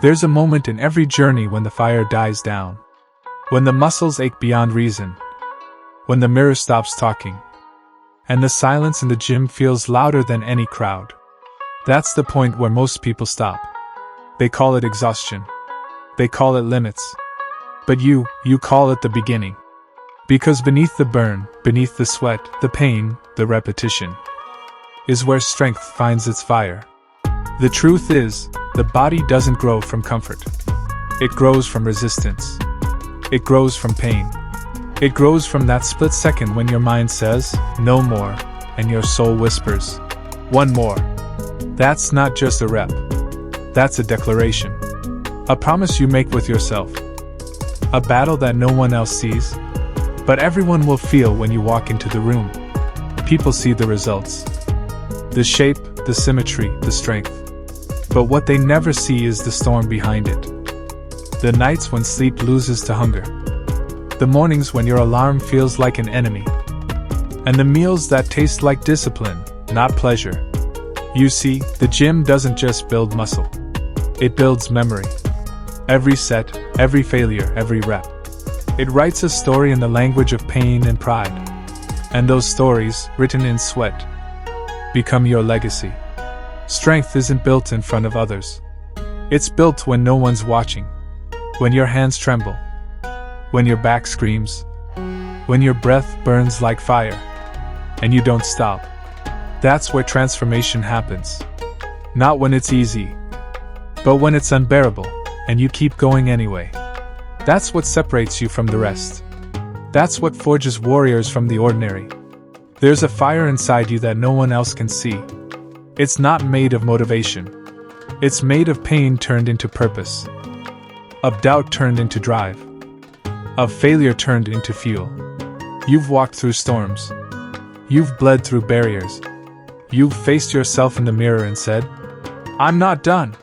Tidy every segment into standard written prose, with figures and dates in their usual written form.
There's a moment in every journey when the fire dies down, when the muscles ache beyond reason, when the mirror stops talking, and the silence in the gym feels louder than any crowd. That's the point where most people stop. They call it exhaustion. They call it limits. But you call it the beginning. Because beneath the burn, beneath the sweat, the pain, the repetition, is where strength finds its fire. The truth is, the body doesn't grow from comfort. It grows from resistance. It grows from pain. It grows from that split second when your mind says, no more, and your soul whispers, one more. That's not just a rep. That's a declaration. A promise you make with yourself. A battle that no one else sees, but everyone will feel when you walk into the room. People see the results. The shape, the symmetry, the strength. But what they never see is the storm behind it. The nights when sleep loses to hunger. The mornings when your alarm feels like an enemy. And the meals that taste like discipline, not pleasure. You see, the gym doesn't just build muscle. It builds memory. Every set, every failure, every rep. It writes a story in the language of pain and pride. And those stories, written in sweat, become your legacy. Strength isn't built in front of others. It's built when no one's watching. When your hands tremble. When your back screams. When your breath burns like fire. And you don't stop. That's where transformation happens. Not when it's easy, but when it's unbearable, and you keep going anyway. That's what separates you from the rest. That's what forges warriors from the ordinary. There's a fire inside you that no one else can see. It's not made of motivation. It's made of pain turned into purpose. Of doubt turned into drive. Of failure turned into fuel. You've walked through storms. You've bled through barriers. You've faced yourself in the mirror and said, I'm not done.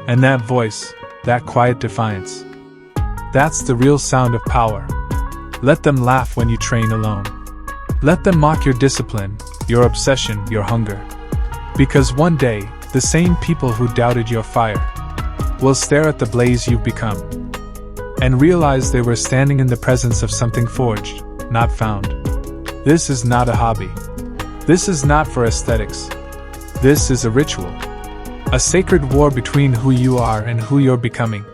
And that voice, that quiet defiance, that's the real sound of power. Let them laugh when you train alone. Let them mock your discipline, your obsession, your hunger. Because one day, the same people who doubted your fire will stare at the blaze you've become and realize they were standing in the presence of something forged, not found. This is not a hobby. This is not for aesthetics. This is a ritual. A sacred war between who you are and who you're becoming.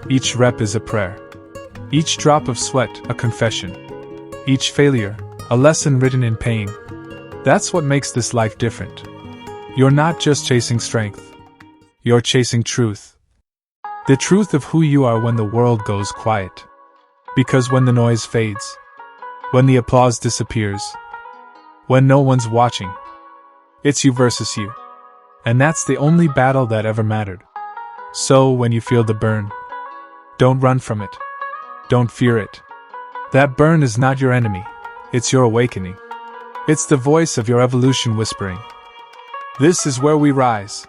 Each rep is a prayer. Each drop of sweat, a confession. Each failure, a lesson written in pain. That's what makes this life different. You're not just chasing strength. You're chasing truth. The truth of who you are when the world goes quiet. Because when the noise fades, when the applause disappears, when no one's watching, it's you versus you. And that's the only battle that ever mattered. So when you feel the burn, don't run from it. Don't fear it. That burn is not your enemy. It's your awakening. It's the voice of your evolution whispering. This is where we rise.